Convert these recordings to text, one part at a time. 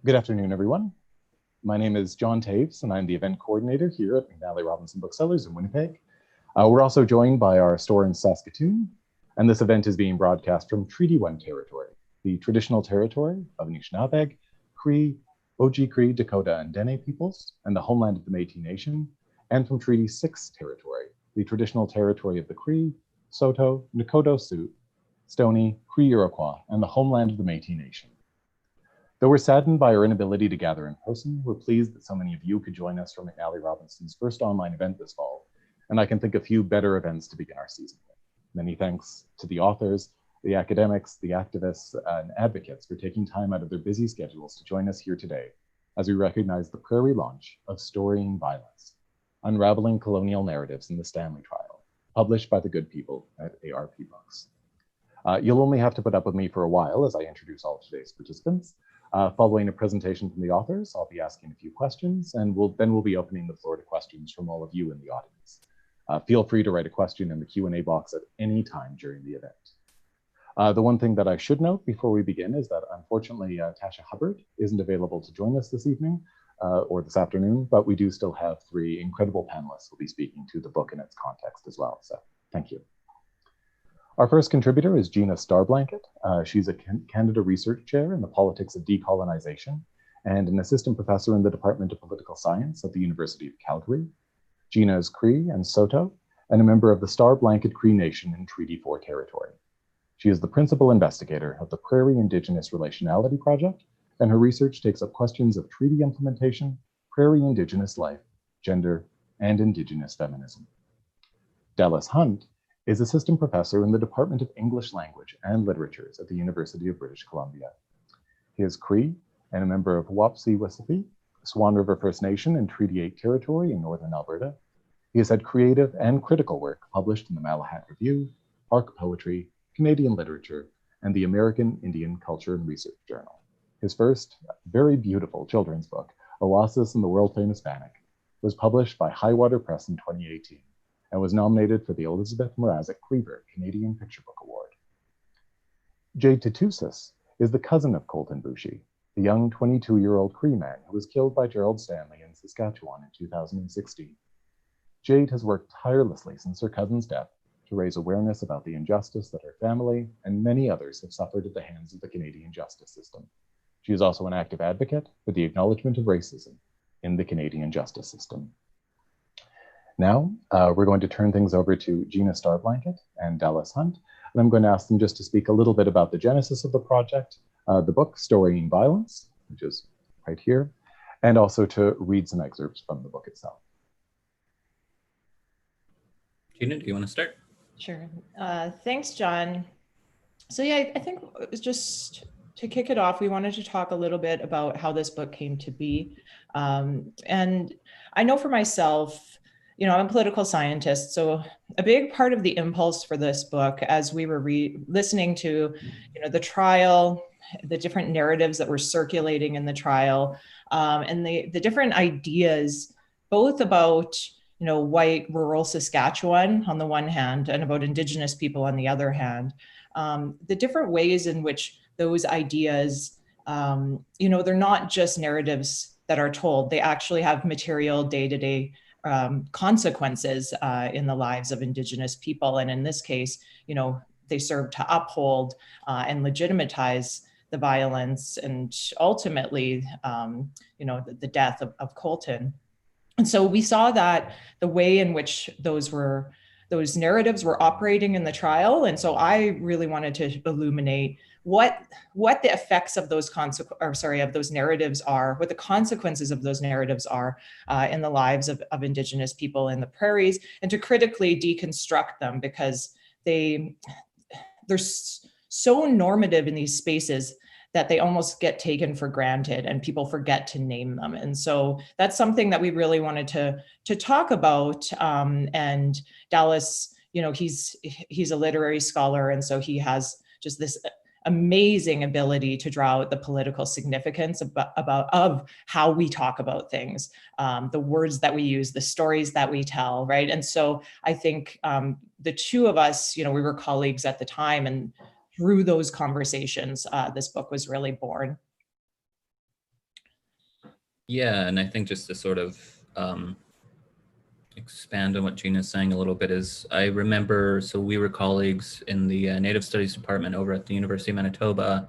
Good afternoon, everyone. My name is John Taves, and I'm the event coordinator here at McNally Robinson Booksellers in Winnipeg. We're also joined by our store in Saskatoon, and this event is being broadcast from Treaty 1 territory, the traditional territory of Anishinaabe, Cree, Oji-Cree, Dakota, and Dene peoples, and the homeland of the Métis Nation, and from Treaty 6 territory, the traditional territory of the Cree, Saulteaux, Nakota Sioux, Stoney, Cree Iroquois, and the homeland of the Métis Nation. Though we're saddened by our inability to gather in person, we're pleased that so many of you could join us for McNally Robinson's first online event this fall, and I can think of few better events to begin our season with. Many thanks to the authors, the academics, the activists, and advocates for taking time out of their busy schedules to join us here today as we recognize the Prairie launch of Storying Violence, Unravelling Colonial Narratives in the Stanley Trial, published by the good people at ARP Books. You'll only have to put up with me for a while as I introduce all of today's participants. Following a presentation from the authors, I'll be asking a few questions, and then we'll be opening the floor to questions from all of you in the audience. Feel free to write a question in the Q&A box at any time during the event. The one thing that I should note before we begin is that unfortunately, Tasha Hubbard isn't available to join us this evening or this afternoon, but we do still have three incredible panelists who'll be speaking to the book in its context as well, so thank you. Our first contributor is Gina Starblanket. She's a Canada Research Chair in the Politics of Decolonization and an Assistant Professor in the Department of Political Science at the University of Calgary. Gina is Cree and Saulteaux and a member of the Starblanket Cree Nation in Treaty 4 territory. She is the principal investigator of the Prairie Indigenous Relationality Project, and her research takes up questions of treaty implementation, Prairie Indigenous life, gender, and Indigenous feminism. Dallas Hunt is Assistant Professor in the Department of English Language and Literatures at the University of British Columbia. He is Cree and a member of Wapsi-Wissippi, Swan River First Nation in Treaty 8 territory in northern Alberta. He has had creative and critical work published in the Malahat Review, Arc Poetry, Canadian Literature, and the American Indian Culture and Research Journal. His first, very beautiful children's book, Oasis in the World Famous Bannock, was published by Highwater Press in 2018. And was nominated for the Elizabeth Mrazek Cleaver Canadian Picture Book Award. Jade Tootoosis is the cousin of Colton Boushie, the young 22-year-old Cree man who was killed by Gerald Stanley in Saskatchewan in 2016. Jade has worked tirelessly since her cousin's death to raise awareness about the injustice that her family and many others have suffered at the hands of the Canadian justice system. She is also an active advocate for the acknowledgement of racism in the Canadian justice system. Now, we're going to turn things over to Gina Starblanket and Dallas Hunt, and I'm going to ask them just to speak a little bit about the genesis of the project, the book Storying Violence, which is right here, and also to read some excerpts from the book itself. Gina, do you want to start? Sure. Thanks, John. So yeah, I think just to kick it off, we wanted to talk a little bit about how this book came to be. And I know for myself, I'm a political scientist, so a big part of the impulse for this book, as we were listening to, the trial, the different narratives that were circulating in the trial, and the different ideas, both about, white rural Saskatchewan on the one hand, and about Indigenous people on the other hand, the different ways in which those ideas, they're not just narratives that are told, they actually have material day-to-day consequences in the lives of Indigenous people. And in this case, they serve to uphold and legitimatize the violence and ultimately, the death of Colton. And so we saw that the way in which those narratives were operating in the trial. And so I really wanted to illuminate what the effects of those narratives are, what the consequences of those narratives are in the lives of Indigenous people in the prairies, and to critically deconstruct them, because they're so normative in these spaces that they almost get taken for granted and people forget to name them. And so that's something that we really wanted to talk about. And Dallas, he's a literary scholar, and so he has just this amazing ability to draw out the political significance of how we talk about things, the words that we use, the stories that we tell, right? And so I think the two of us, we were colleagues at the time, and through those conversations, this book was really born. Yeah, and I think just to sort of expand on what Gina's saying a little bit is, I remember, so we were colleagues in the Native Studies department over at the University of Manitoba,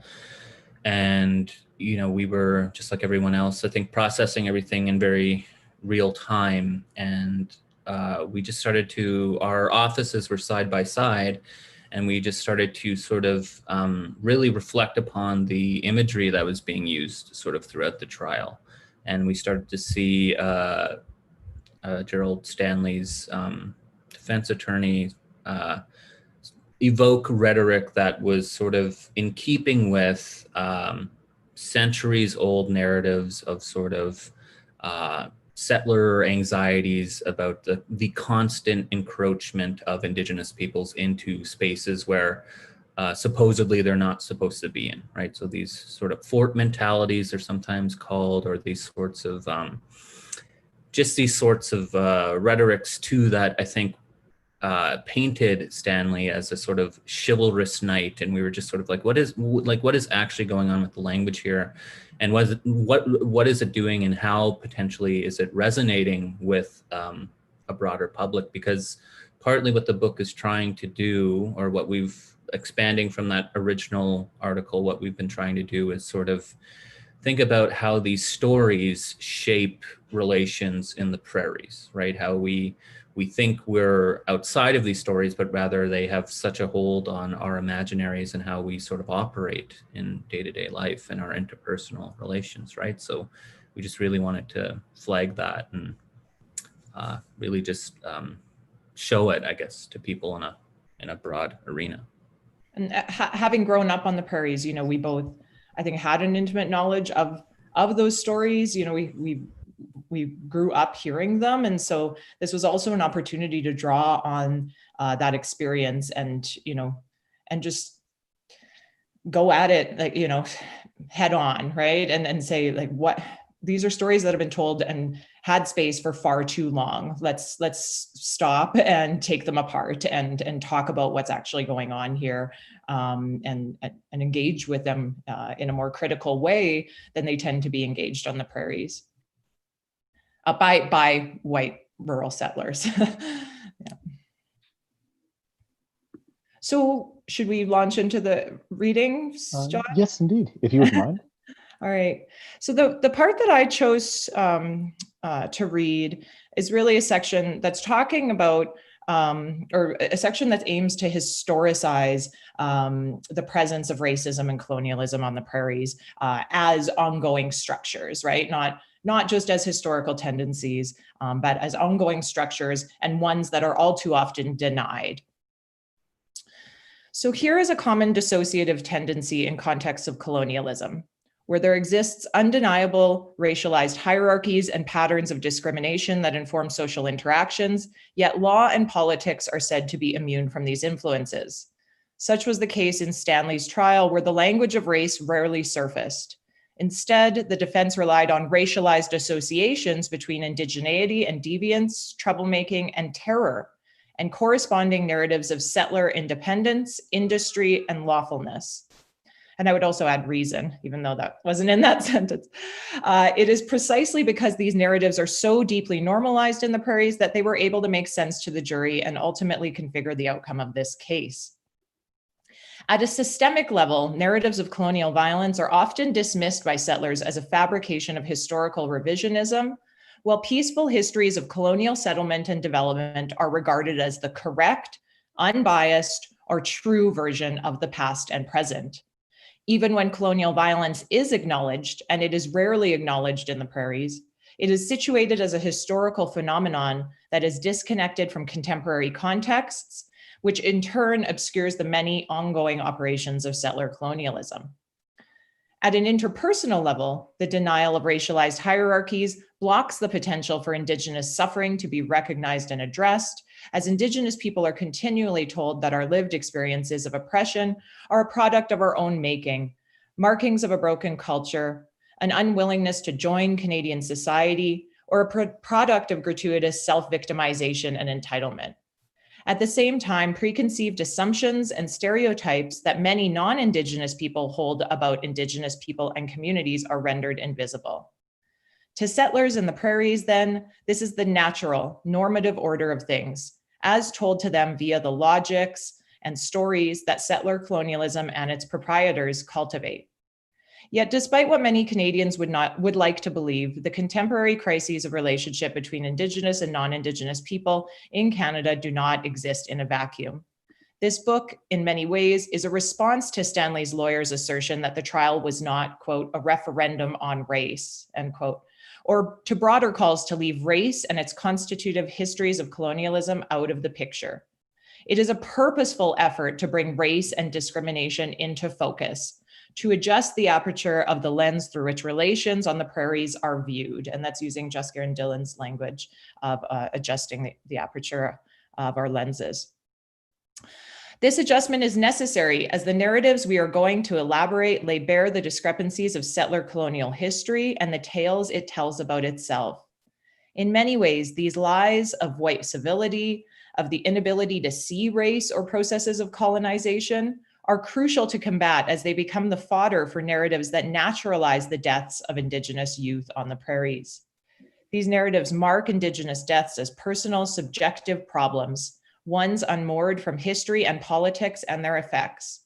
and we were just like everyone else, I think, processing everything in very real time, and we just started to, our offices were side by side, and we just started to sort of really reflect upon the imagery that was being used sort of throughout the trial. And we started to see Gerald Stanley's defense attorney evoke rhetoric that was sort of in keeping with centuries old narratives of sort of settler anxieties about the constant encroachment of Indigenous peoples into spaces where supposedly they're not supposed to be in, right? So these sort of fort mentalities are sometimes called, or these sorts of just these sorts of rhetorics too that I think painted Stanley as a sort of chivalrous knight, and we were just sort of like, what is actually going on with the language here, and what is it doing, and how potentially is it resonating with a broader public? Because partly what the book is trying to do, or what we've expanding from that original article, what we've been trying to do is sort of think about how these stories shape relations in the prairies, right? How we think we're outside of these stories, but rather they have such a hold on our imaginaries and how we sort of operate in day-to-day life and our interpersonal relations, right? So we just really wanted to flag that and really just show it, I guess, to people in a broad arena. And having grown up on the prairies, we both, I think, had an intimate knowledge of those stories. We grew up hearing them, and so this was also an opportunity to draw on that experience and just go at it like head on, right? And say like, what, these are stories that have been told and had space for far too long. Let's stop and take them apart and talk about what's actually going on here, and engage with them in a more critical way than they tend to be engaged on the prairies by white rural settlers. Yeah. So should we launch into the readings, John? Yes, indeed, if you would mind. All right. So the part that I chose to read is really a section that's talking about, or a section that aims to historicize the presence of racism and colonialism on the prairies as ongoing structures, right? Not just as historical tendencies, but as ongoing structures, and ones that are all too often denied. So here is a common dissociative tendency in contexts of colonialism, where there exists undeniable racialized hierarchies and patterns of discrimination that inform social interactions, yet law and politics are said to be immune from these influences. Such was the case in Stanley's trial, where the language of race rarely surfaced. Instead, the defense relied on racialized associations between indigeneity and deviance, troublemaking, and terror, and corresponding narratives of settler independence, industry, and lawfulness. And I would also add reason, even though that wasn't in that sentence. It is precisely because these narratives are so deeply normalized in the prairies that they were able to make sense to the jury and ultimately configure the outcome of this case. At a systemic level, narratives of colonial violence are often dismissed by settlers as a fabrication of historical revisionism, while peaceful histories of colonial settlement and development are regarded as the correct, unbiased, or true version of the past and present. Even when colonial violence is acknowledged, and it is rarely acknowledged in the prairies, it is situated as a historical phenomenon that is disconnected from contemporary contexts, which in turn obscures the many ongoing operations of settler colonialism. At an interpersonal level, the denial of racialized hierarchies blocks the potential for Indigenous suffering to be recognized and addressed, as Indigenous people are continually told that our lived experiences of oppression are a product of our own making, markings of a broken culture, an unwillingness to join Canadian society, or a product of gratuitous self-victimization and entitlement. At the same time, preconceived assumptions and stereotypes that many non-Indigenous people hold about Indigenous people and communities are rendered invisible. To settlers in the prairies, then, this is the natural, normative order of things, as told to them via the logics and stories that settler colonialism and its proprietors cultivate. Yet, despite what many Canadians would like to believe, the contemporary crises of relationship between Indigenous and non-Indigenous people in Canada do not exist in a vacuum. This book, in many ways, is a response to Stanley's lawyer's assertion that the trial was not, quote, a referendum on race, end quote, or to broader calls to leave race and its constitutive histories of colonialism out of the picture. It is a purposeful effort to bring race and discrimination into focus, to adjust the aperture of the lens through which relations on the prairies are viewed. And that's using Jusker and Dillon's language of adjusting the aperture of our lenses. This adjustment is necessary as the narratives we are going to elaborate lay bare the discrepancies of settler colonial history and the tales it tells about itself. In many ways, these lies of white civility, of the inability to see race or processes of colonization, are crucial to combat as they become the fodder for narratives that naturalize the deaths of Indigenous youth on the prairies. These narratives mark Indigenous deaths as personal, subjective problems, ones unmoored from history and politics and their effects.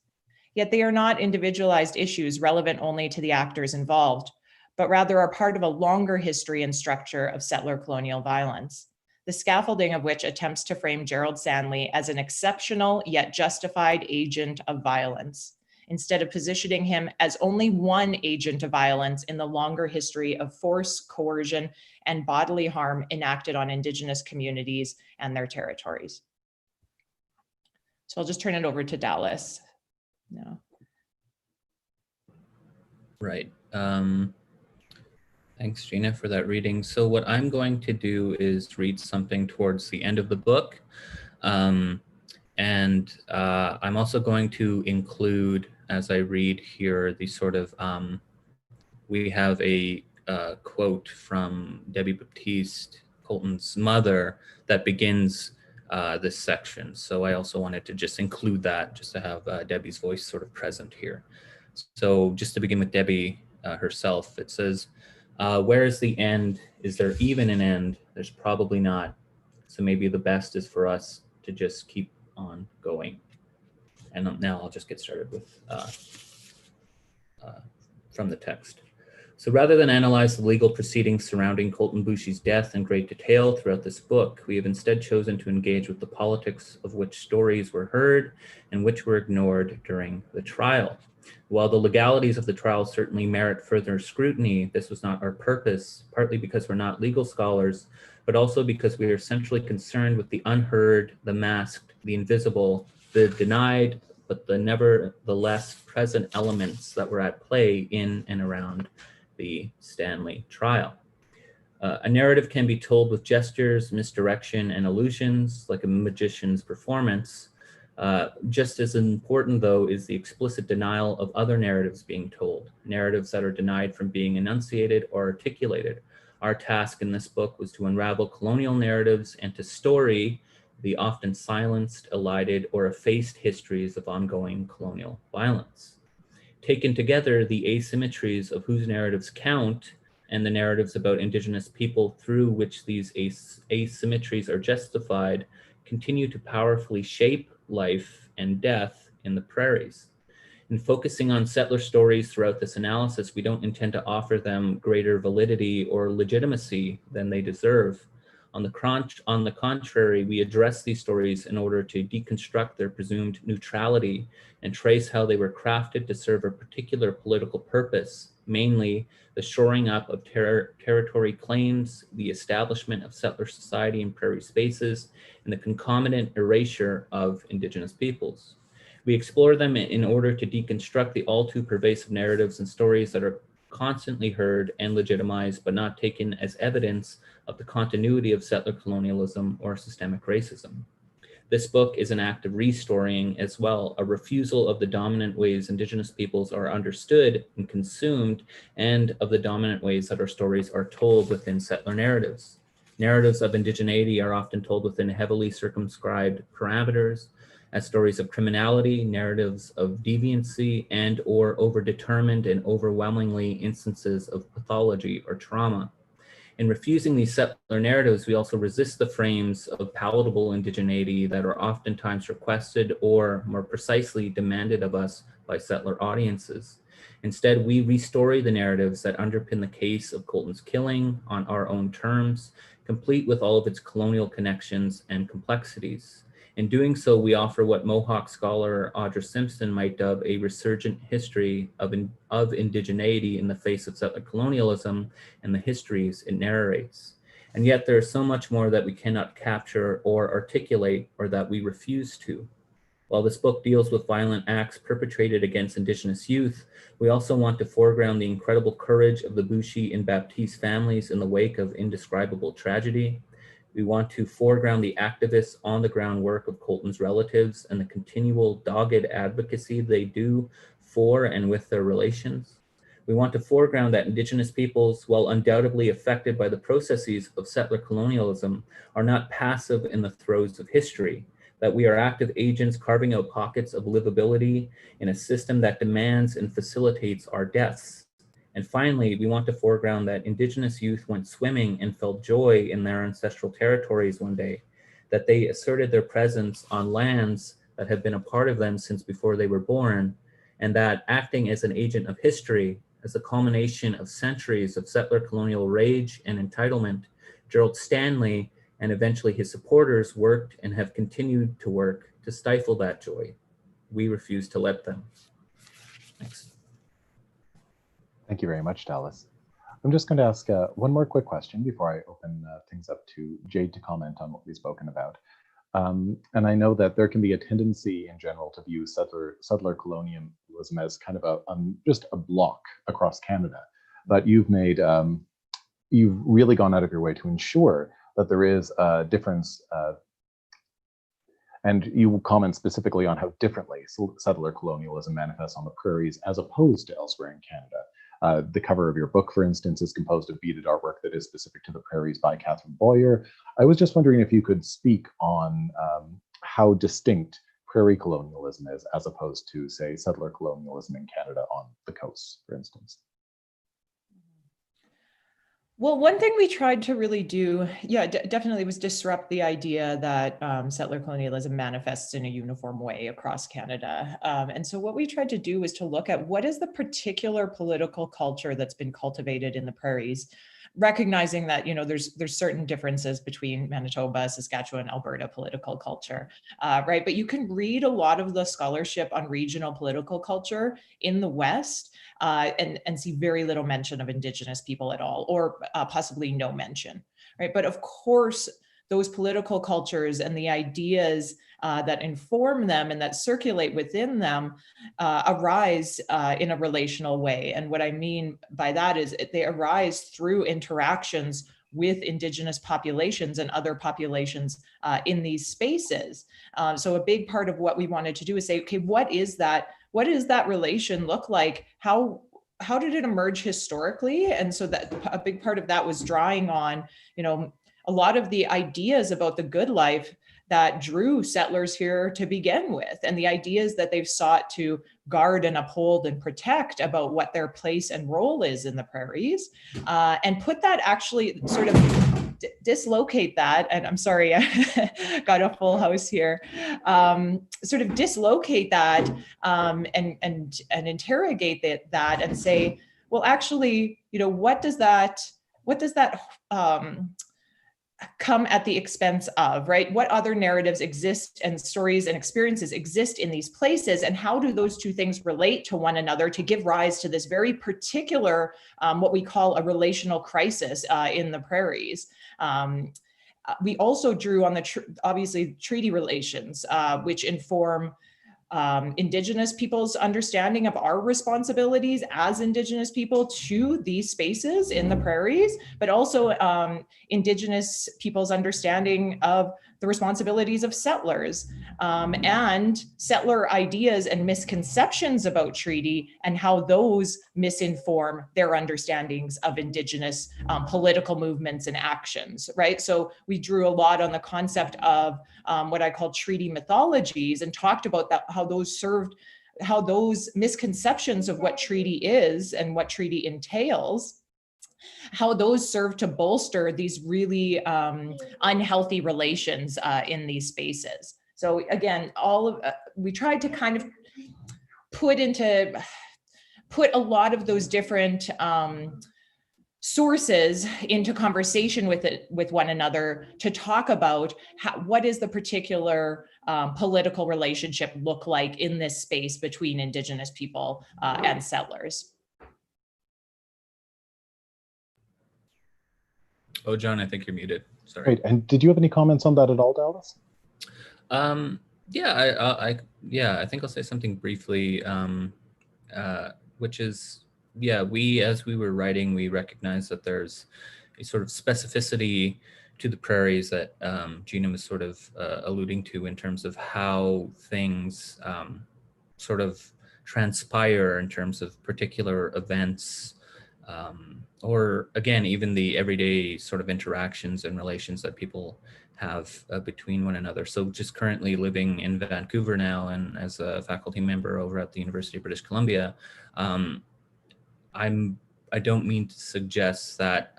Yet they are not individualized issues relevant only to the actors involved, but rather are part of a longer history and structure of settler colonial violence, the scaffolding of which attempts to frame Gerald Stanley as an exceptional yet justified agent of violence, instead of positioning him as only one agent of violence in the longer history of force, coercion, and bodily harm enacted on Indigenous communities and their territories. So I'll just turn it over to Dallas. No. Right. Thanks, Gina, for that reading. So what I'm going to do is read something towards the end of the book. I'm also going to include, as I read here, the sort of, we have a quote from Debbie Baptiste, Colton's mother, that begins this section. So I also wanted to just include that, just to have Debbie's voice sort of present here. So just to begin with Debbie herself, it says, where is the end? Is there even an end? There's probably not. So maybe the best is for us to just keep on going. And now I'll just get started with from the text. So rather than analyze the legal proceedings surrounding Colton Boushie's death in great detail throughout this book, we have instead chosen to engage with the politics of which stories were heard and which were ignored during the trial. While the legalities of the trial certainly merit further scrutiny, this was not our purpose, partly because we're not legal scholars, but also because we are centrally concerned with the unheard, the masked, the invisible, the denied, but the nevertheless present elements that were at play in and around the Stanley trial. A narrative can be told with gestures, misdirection, and illusions, like a magician's performance. Just as important, though, is the explicit denial of other narratives being told, narratives that are denied from being enunciated or articulated. Our task in this book was to unravel colonial narratives and to story the often silenced, elided, or effaced histories of ongoing colonial violence. Taken together, the asymmetries of whose narratives count and the narratives about Indigenous people through which these asymmetries are justified continue to powerfully shape life and death in the prairies. In focusing on settler stories throughout this analysis, we don't intend to offer them greater validity or legitimacy than they deserve. On the contrary, we address these stories in order to deconstruct their presumed neutrality and trace how they were crafted to serve a particular political purpose, mainly the shoring up of territory claims, the establishment of settler society in prairie spaces, and the concomitant erasure of Indigenous peoples. We explore them in order to deconstruct the all too pervasive narratives and stories that are constantly heard and legitimized, but not taken as evidence of the continuity of settler colonialism or systemic racism. This book is an act of restoring as well, a refusal of the dominant ways Indigenous peoples are understood and consumed, and of the dominant ways that our stories are told within settler narratives. Narratives of indigeneity are often told within heavily circumscribed parameters, as stories of criminality, narratives of deviancy, and/or overdetermined and overwhelmingly instances of pathology or trauma. In refusing these settler narratives, we also resist the frames of palatable indigeneity that are oftentimes requested or, more precisely, demanded of us by settler audiences. Instead, we restory the narratives that underpin the case of Colton's killing on our own terms, complete with all of its colonial connections and complexities. In doing so, we offer what Mohawk scholar Audra Simpson might dub a resurgent history of indigeneity in the face of settler colonialism and the histories it narrates. And yet there is so much more that we cannot capture or articulate, or that we refuse to. While this book deals with violent acts perpetrated against Indigenous youth, we also want to foreground the incredible courage of the Bushi and Baptiste families in the wake of indescribable tragedy. We want to foreground the activists on the ground work of Colton's relatives and the continual dogged advocacy they do for and with their relations. We want to foreground that Indigenous peoples, while undoubtedly affected by the processes of settler colonialism, are not passive in the throes of history, that we are active agents carving out pockets of livability in a system that demands and facilitates our deaths. And finally, we want to foreground that Indigenous youth went swimming and felt joy in their ancestral territories one day, that they asserted their presence on lands that have been a part of them since before they were born, and that acting as an agent of history, as a culmination of centuries of settler colonial rage and entitlement, Gerald Stanley and eventually his supporters worked and have continued to work to stifle that joy. We refuse to let them. Thanks. Thank you very much, Dallas. I'm just going to ask one more quick question before I open things up to Jade to comment on what we've spoken about. And I know that there can be a tendency in general to view settler colonialism as kind of just a block across Canada. But you've really gone out of your way to ensure that there is a difference, and you comment specifically on how differently settler colonialism manifests on the prairies as opposed to elsewhere in Canada. The cover of your book, for instance, is composed of beaded artwork that is specific to the prairies by Catherine Boyer. I was just wondering if you could speak on how distinct prairie colonialism is as opposed to, say, settler colonialism in Canada on the coast, for instance. Well, one thing we tried to really do, definitely was disrupt the idea that settler colonialism manifests in a uniform way across Canada. And so what we tried to do was to look at what is the particular political culture that's been cultivated in the prairies, recognizing that, there's certain differences between Manitoba, Saskatchewan, Alberta political culture, right? But you can read a lot of the scholarship on regional political culture in the West and see very little mention of Indigenous people at all, or possibly no mention, right? But of course, those political cultures and the ideas that inform them and that circulate within them arise in a relational way. And what I mean by that is they arise through interactions with Indigenous populations and other populations in these spaces. So a big part of what we wanted to do is say, okay, what does that relation look like? How did it emerge historically? And so that a big part of that was drawing on, a lot of the ideas about the good life that drew settlers here to begin with, and the ideas that they've sought to guard and uphold and protect about what their place and role is in the prairies, and put that actually sort of dislocate that, and I'm sorry, I got a full house here, sort of dislocate that and interrogate that and say, well, actually, what does that come at the expense of, right? What other narratives exist and stories and experiences exist in these places, and how do those two things relate to one another to give rise to this very particular, what we call a relational crisis in the prairies? We also drew on obviously treaty relations, which inform Indigenous people's understanding of our responsibilities as Indigenous people to these spaces in the prairies, but also Indigenous people's understanding of the responsibilities of settlers, and settler ideas and misconceptions about treaty and how those misinform their understandings of Indigenous political movements and actions, right? So we drew a lot on the concept of what I call treaty mythologies and talked about that, how those misconceptions of what treaty is and what treaty entails how those serve to bolster these really unhealthy relations in these spaces. So again, we tried to kind of put a lot of those different sources into conversation with one another to talk about what is the particular political relationship look like in this space between Indigenous people and settlers. Oh, John, I think you're muted. Sorry. Great. And did you have any comments on that at all, Dallas? Yeah, I think I'll say something briefly, which is, as we were writing, we recognized that there's a sort of specificity to the prairies that Gina was sort of alluding to in terms of how things sort of transpire in terms of particular events, or again, even the everyday sort of interactions and relations that people have between one another. So just currently living in Vancouver now, and as a faculty member over at the University of British Columbia, I don't mean to suggest that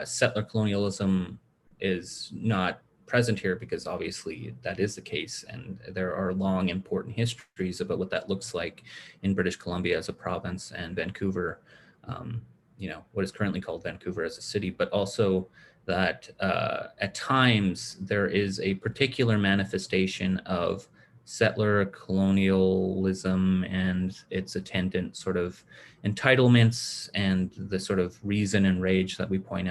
settler colonialism is not present here, because obviously that is the case, and there are long important histories about what that looks like in British Columbia as a province, and Vancouver, what is currently called Vancouver as a city, but also that at times there is a particular manifestation of settler colonialism and its attendant sort of entitlements and the sort of reason and rage that we point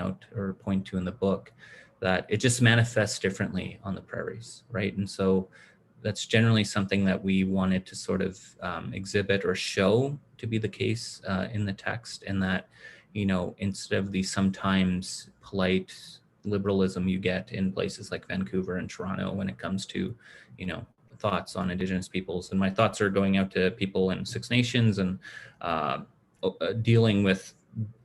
to in the book, that it just manifests differently on the prairies, right? And so that's generally something that we wanted to sort of exhibit or show to be the case in the text, and that, instead of the sometimes polite liberalism you get in places like Vancouver and Toronto when it comes to, thoughts on Indigenous peoples. And my thoughts are going out to people in Six Nations and dealing with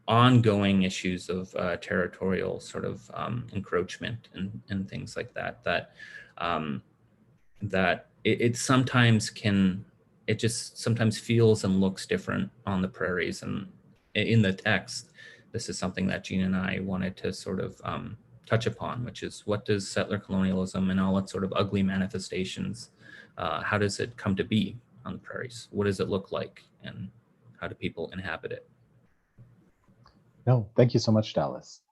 ongoing issues of territorial sort of encroachment and things like that, that it sometimes feels and looks different on the prairies. And in the text, this is something that Gina and I wanted to sort of touch upon, which is, what does settler colonialism and all its sort of ugly manifestations, how does it come to be on the prairies? What does it look like, and how do people inhabit it? No, thank you so much, Dallas.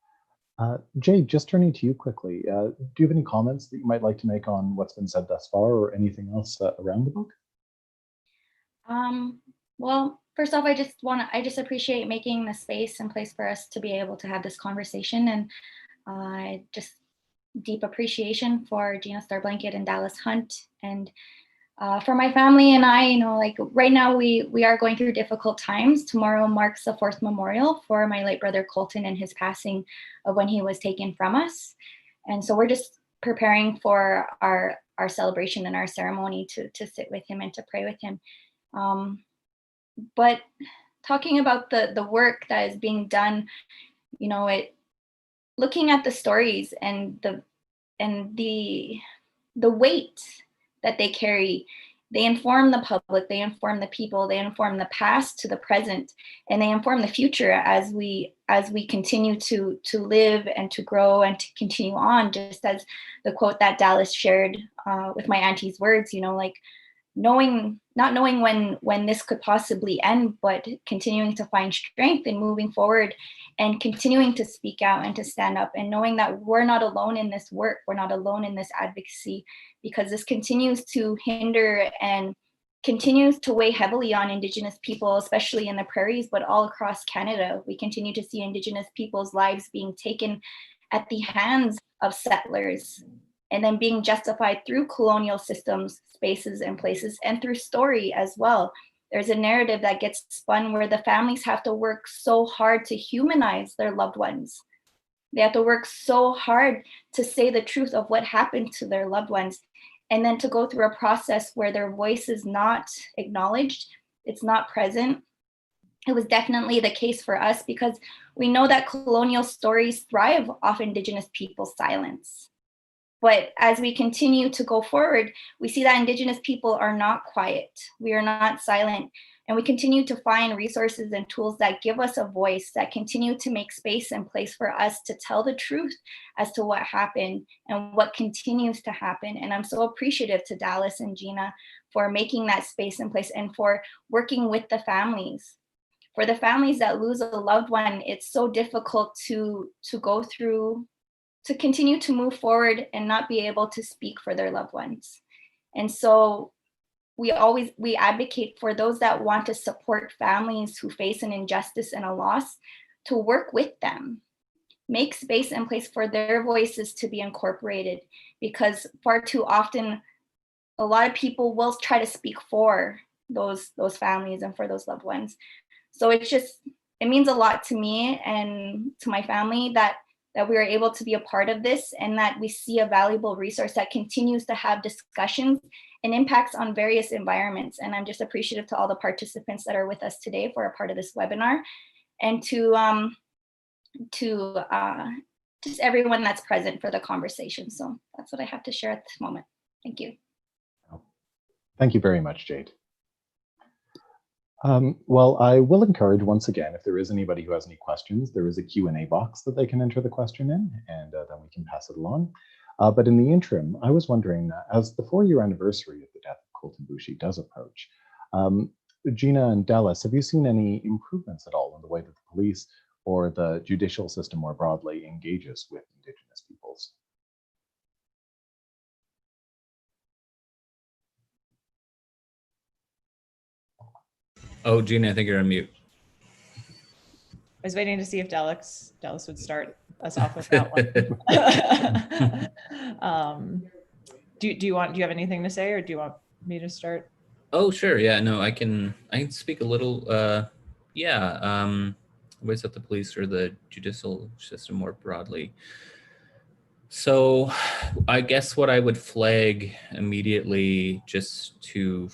Jade, just turning to you quickly, do you have any comments that you might like to make on what's been said thus far, or anything else around the book? Well, first off, I just appreciate making the space and place for us to be able to have this conversation, and just deep appreciation for Gina Starblanket and Dallas Hunt, and for my family and I. Like right now we are going through difficult times. Tomorrow marks the 4th memorial for my late brother Colton and his passing of when he was taken from us. And so we're just preparing for our celebration and our ceremony to sit with him and to pray with him. But talking about the work that is being done, looking at the stories and the weight that they carry, they inform the public, they inform the people, they inform the past to the present, and they inform the future as we continue to live and to grow and to continue on. Just as the quote that Dallas shared with my auntie's words, like not knowing when this could possibly end, but continuing to find strength and moving forward and continuing to speak out and to stand up, and knowing that we're not alone in this work, we're not alone in this advocacy, because this continues to hinder and continues to weigh heavily on Indigenous people, especially in the prairies, but all across Canada. We continue to see Indigenous people's lives being taken at the hands of settlers, and then being justified through colonial systems, spaces, and places, and through story as well. There's a narrative that gets spun where the families have to work so hard to humanize their loved ones. They have to work so hard to say the truth of what happened to their loved ones, and then to go through a process where their voice is not acknowledged, it's not present. It was definitely the case for us, because we know that colonial stories thrive off Indigenous people's silence. But as we continue to go forward, we see that Indigenous people are not quiet. We are not silent. And we continue to find resources and tools that give us a voice, that continue to make space and place for us to tell the truth as to what happened and what continues to happen. And I'm so appreciative to Dallas and Gina for making that space and place and for working with the families. For the families that lose a loved one, it's so difficult to go through, to continue to move forward and not be able to speak for their loved ones. And so we advocate for those that want to support families who face an injustice and a loss, to work with them, make space and place for their voices to be incorporated, because far too often, a lot of people will try to speak for those families and for those loved ones. So it means a lot to me and to my family that we are able to be a part of this, and that we see a valuable resource that continues to have discussions and impacts on various environments. And I'm just appreciative to all the participants that are with us today for a part of this webinar, and to just everyone that's present for the conversation. So that's what I have to share at this moment. Thank you. Thank you very much, Jade. Well, I will encourage once again, if there is anybody who has any questions, there is a Q&A box that they can enter the question in, and then we can pass it along. But in the interim, I was wondering, as the 4-year anniversary of the death of Colton Boushie does approach, Gina and Dallas, have you seen any improvements at all in the way that the police or the judicial system more broadly engages with Indigenous peoples? Oh, Gina, I think you're on mute. I was waiting to see if Dallas would start us off with that one. Do you have anything to say, or do you want me to start? Oh, sure. Yeah, no, I can speak a little. Ways that the police or the judicial system more broadly. So I guess what I would flag immediately, just to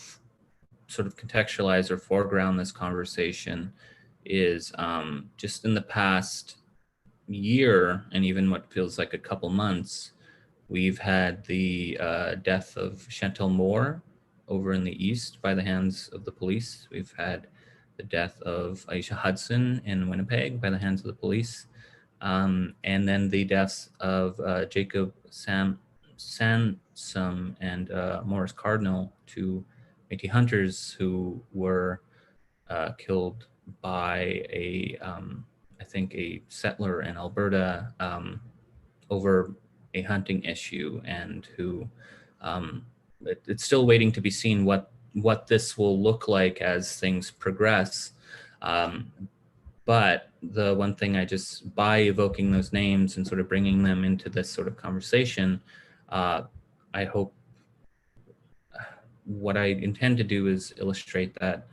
sort of contextualize or foreground this conversation, is just in the past year, and even what feels like a couple months, we've had the death of Chantel Moore over in the east by the hands of the police. We've had the death of Aisha Hudson in Winnipeg by the hands of the police. And then the deaths of Jacob Sansom and Morris Cardinal, two Métis hunters who were killed by I think a settler in Alberta over a hunting issue, and who it's still waiting to be seen what this will look like as things progress. But the one thing by evoking those names and sort of bringing them into this sort of conversation, I hope what I intend to do is illustrate that,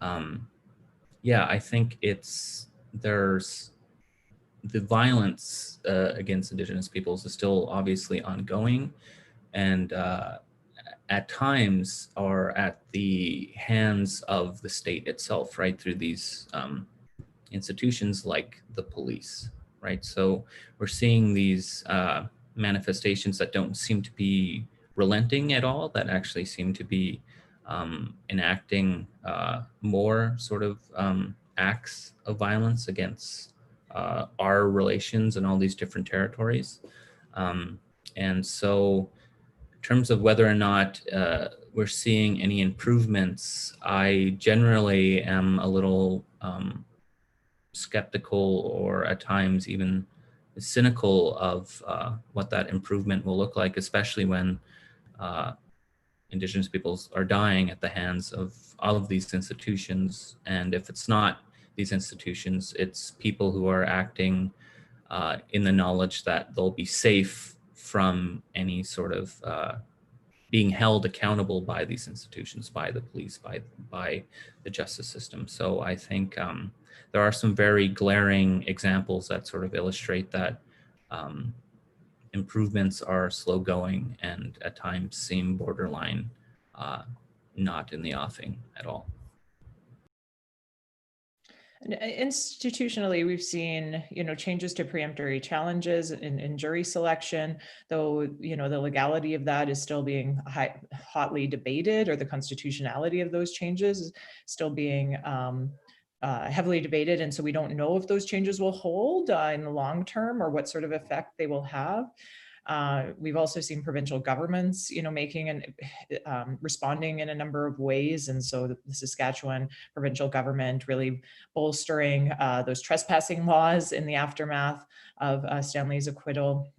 I think there's the violence against Indigenous peoples is still obviously ongoing, and at times are at the hands of the state itself, right, through these institutions like the police, right? So we're seeing these manifestations that don't seem to be relenting at all, that actually seem to be enacting more sort of acts of violence against our relations in all these different territories. And so in terms of whether or not we're seeing any improvements, I generally am a little skeptical, or at times even cynical of what that improvement will look like, especially when Indigenous peoples are dying at the hands of all of these institutions. And if it's not these institutions, it's people who are acting in the knowledge that they'll be safe from any sort of being held accountable by these institutions, by the police, by the justice system. So I think there are some very glaring examples that sort of illustrate that improvements are slow going, and at times seem borderline not in the offing at all. Institutionally, we've seen, changes to preemptory challenges in jury selection, though, the legality of that is still being hotly debated, or the constitutionality of those changes is still being heavily debated. And so we don't know if those changes will hold in the long term, or what sort of effect they will have. We've also seen provincial governments, making and responding in a number of ways. And so the Saskatchewan provincial government really bolstering those trespassing laws in the aftermath of Stanley's acquittal,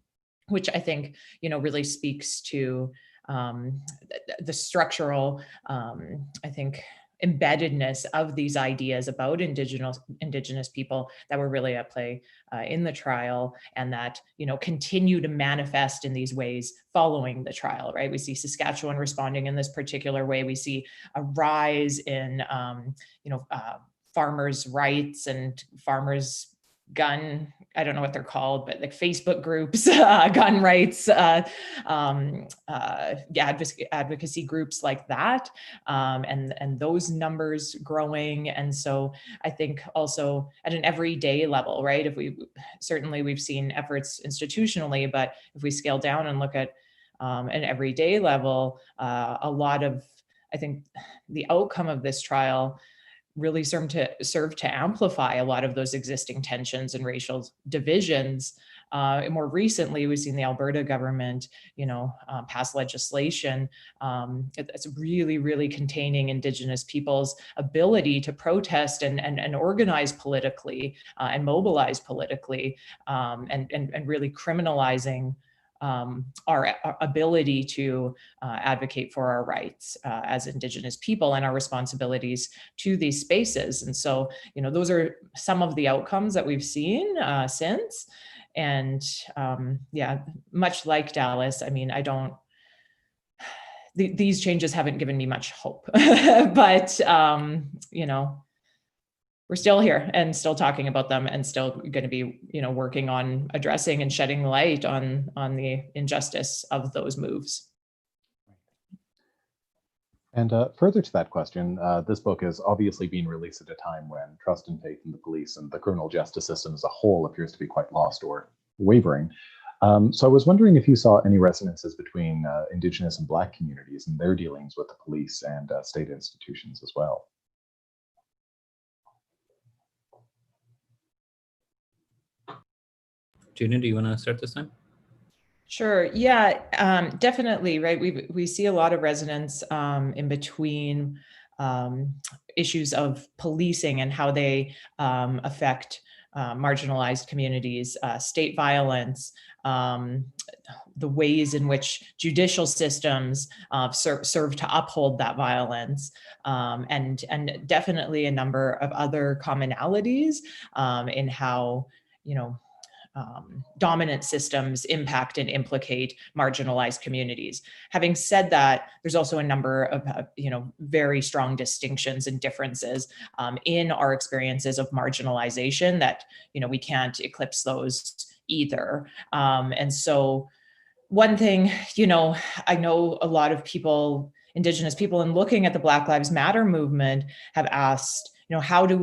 which I think, really speaks to the structural, I think, embeddedness of these ideas about indigenous people that were really at play in the trial, and that continue to manifest in these ways following the trial. Right, we see Saskatchewan responding in this particular way. We see a rise in farmers' rights and farmers' gun, I don't know what they're called, but like Facebook groups, gun rights, advocacy groups like that, and those numbers growing. And so I think also at an everyday level, right? If we've seen efforts institutionally, but if we scale down and look at an everyday level, a lot of, I think, the outcome of this trial really serve to amplify a lot of those existing tensions and racial divisions. More recently, we've seen the Alberta government, pass legislation that's really, really containing Indigenous people's ability to protest and organize politically and mobilize politically, and really criminalizing our ability to advocate for our rights as Indigenous people, and our responsibilities to these spaces. And so, those are some of the outcomes that we've seen since. And much like Dallas, I mean, these changes haven't given me much hope, but, we're still here and still talking about them, and still going to be, working on addressing and shedding light on the injustice of those moves. And further to that question, this book is obviously being released at a time when trust and faith in the police and the criminal justice system as a whole appears to be quite lost or wavering. So I was wondering if you saw any resonances between Indigenous and Black communities and their dealings with the police and state institutions as well. Gina, do you want to start this time? Sure. Yeah, definitely. Right. We see a lot of resonance in between issues of policing and how they affect marginalized communities, state violence, the ways in which judicial systems serve to uphold that violence, and definitely a number of other commonalities in how, dominant systems impact and implicate marginalized communities. Having said that, there's also a number of, very strong distinctions and differences in our experiences of marginalization that, we can't eclipse those either. And so one thing, I know a lot of people, Indigenous people, in looking at the Black Lives Matter movement, have asked, how do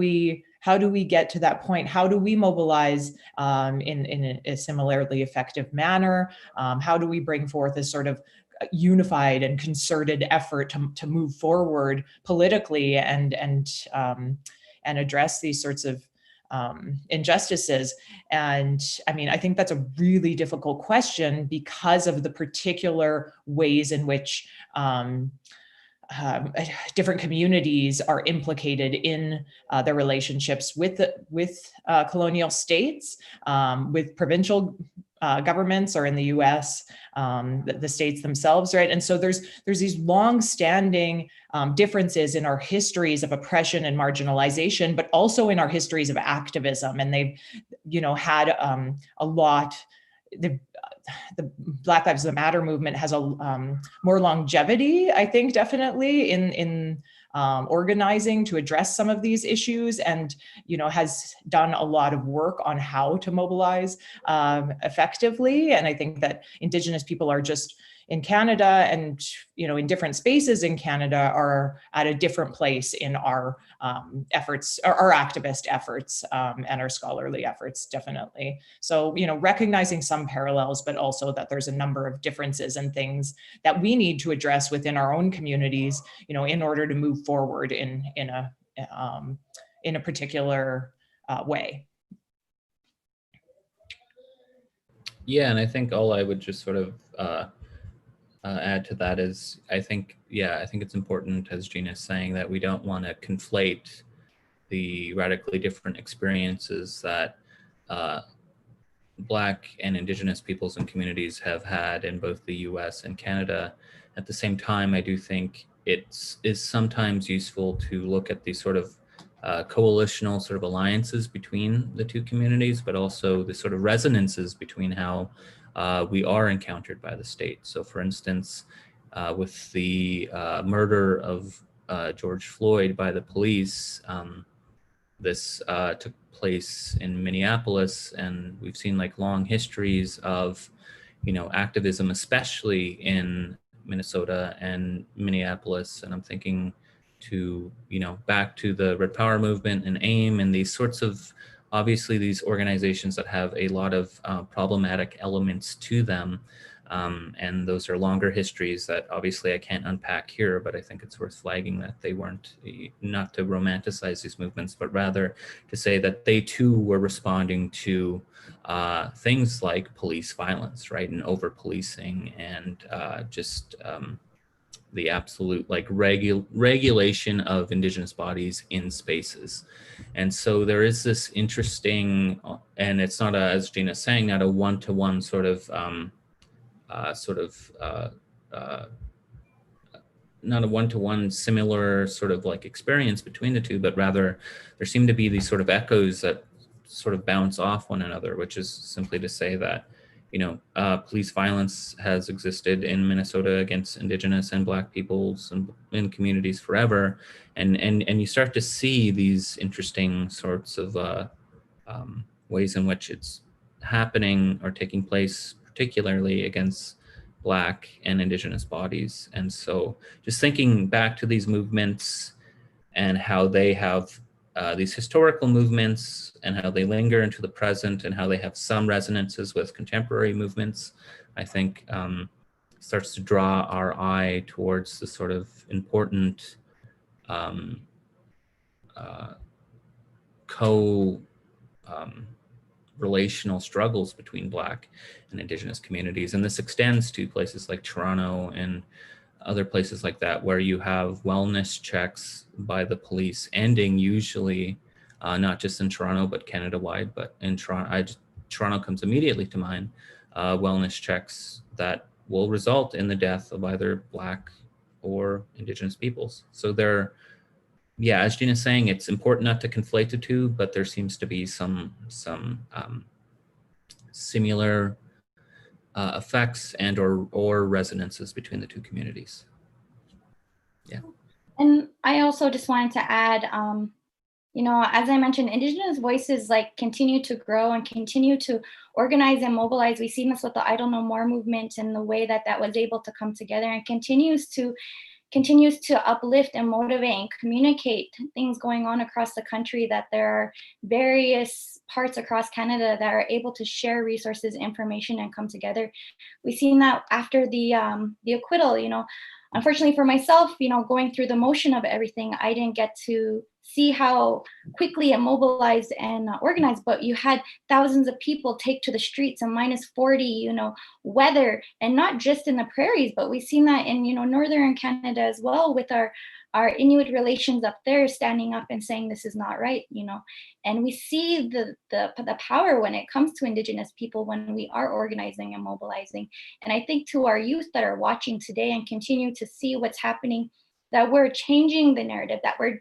we get to that point? How do we mobilize in a similarly effective manner? How do we bring forth a sort of unified and concerted effort to move forward politically and address these sorts of injustices? And I mean, I think that's a really difficult question because of the particular ways in which different communities are implicated in their relationships with colonial states, with provincial governments, or in the U.S., the states themselves, right? And so there's these long-standing differences in our histories of oppression and marginalization, but also in our histories of activism. And they've, had a lot. The Black Lives Matter movement has a more longevity, I think, definitely in organizing to address some of these issues, and has done a lot of work on how to mobilize effectively. And I think that Indigenous people are just in Canada and, in different spaces in Canada are at a different place in our efforts, our activist efforts and our scholarly efforts, definitely. So, recognizing some parallels, but also that there's a number of differences and things that we need to address within our own communities, in order to move forward in a particular way. Yeah, and I think all I would just sort of add to that is I think it's important, as Gina is saying, that we don't want to conflate the radically different experiences that Black and Indigenous peoples and communities have had in both the US and Canada. At the same time, I do think it is sometimes useful to look at these sort of coalitional sort of alliances between the two communities, but also the sort of resonances between how we are encountered by the state. So for instance, with the murder of George Floyd by the police, this took place in Minneapolis, and we've seen like long histories of, activism, especially in Minnesota and Minneapolis. And I'm thinking to, back to the Red Power movement and AIM and these sorts of, obviously these organizations that have a lot of problematic elements to them. And those are longer histories that obviously I can't unpack here, but I think it's worth flagging that they weren't, not to romanticize these movements, but rather to say that they too were responding to things like police violence, right? And over-policing and just the absolute like regulation of Indigenous bodies in spaces. And so there is this interesting, and it's not as Gina's saying, not a one-to-one sort of not a one-to-one similar sort of like experience between the two, but rather there seem to be these sort of echoes that sort of bounce off one another, which is simply to say that, police violence has existed in Minnesota against Indigenous and Black peoples and in communities forever. And you start to see these interesting sorts of ways in which it's happening or taking place, particularly against Black and Indigenous bodies. And so just thinking back to these movements and how they have these historical movements and how they linger into the present and how they have some resonances with contemporary movements, I think starts to draw our eye towards the sort of important relational struggles between Black and Indigenous communities. And this extends to places like Toronto and other places like that, where you have wellness checks by the police ending usually, not just in Toronto, but Canada-wide, but in Toronto, Toronto comes immediately to mind, wellness checks that will result in the death of either Black or Indigenous peoples. So yeah, as Gina's saying, it's important not to conflate the two, but there seems to be some similar effects and or resonances between the two communities. Yeah. And I also just wanted to add, as I mentioned, Indigenous voices continue to grow and continue to organize and mobilize. We've seen this with the I Don't Know More movement and the way that was able to come together and continues to uplift and motivate and communicate things going on across the country, that there are various parts across Canada that are able to share resources, information, and come together. We've seen that after the acquittal, unfortunately for myself, going through the motion of everything, I didn't get to see how quickly it mobilized and organized, but you had thousands of people take to the streets in -40, weather, and not just in the prairies, but we've seen that in, northern Canada as well, with our Inuit relations up there standing up and saying this is not right, and we see the power when it comes to Indigenous people when we are organizing and mobilizing. And I think to our youth that are watching today and continue to see what's happening, that we're changing the narrative, that we're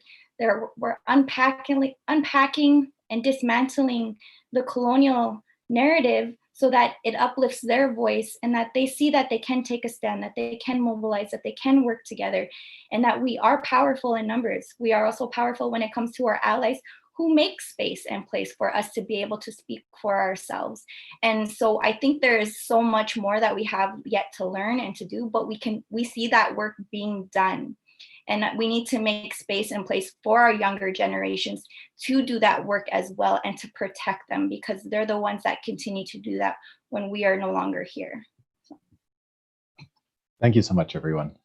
unpacking and dismantling the colonial narrative so that it uplifts their voice, and that they see that they can take a stand, that they can mobilize, that they can work together, and that we are powerful in numbers. We are also powerful when it comes to our allies who makes space and place for us to be able to speak for ourselves. And so I think there is so much more that we have yet to learn and to do, but we see that work being done. And we need to make space and place for our younger generations to do that work as well and to protect them, because they're the ones that continue to do that when we are no longer here. So. Thank you so much, everyone.